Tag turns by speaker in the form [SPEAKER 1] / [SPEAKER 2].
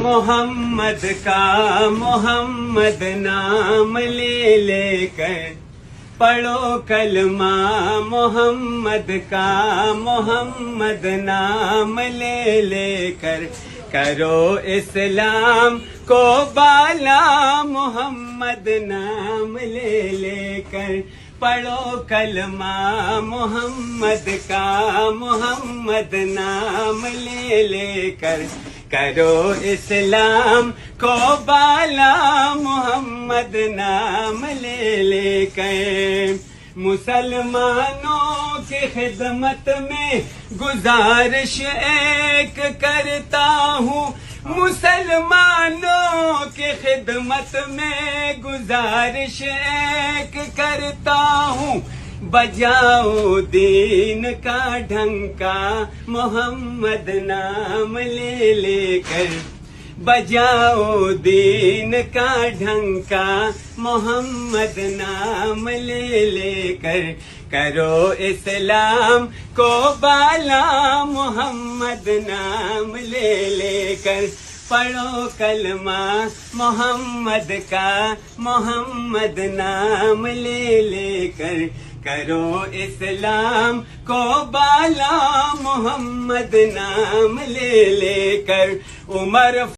[SPEAKER 1] محمد کا محمد نام لے لے کر پڑھو کلمہ محمد کا محمد نام لے لے کر کرو اسلام کو بالا محمد نام لے لے کر پڑھو کلمہ محمد کا محمد نام لے لے کر کرو اسلام کو بالا محمد نام لے لے کر مسلمانوں کی خدمت میں گزارش ایک کرتا ہوں مسلمانوں کی خدمت میں گزارش ایک کرتا ہوں بجاؤ دین کا ڈھنکا محمد نام لے لے کر بجاؤ دین کا ڈھنکا محمد نام لے لے کر کرو اسلام کو بالا محمد نام لے لے کر پڑھو کلمہ محمد کا محمد نام لے لے کر کرو اسلام کو بالا محمد نام لے لے کر عمر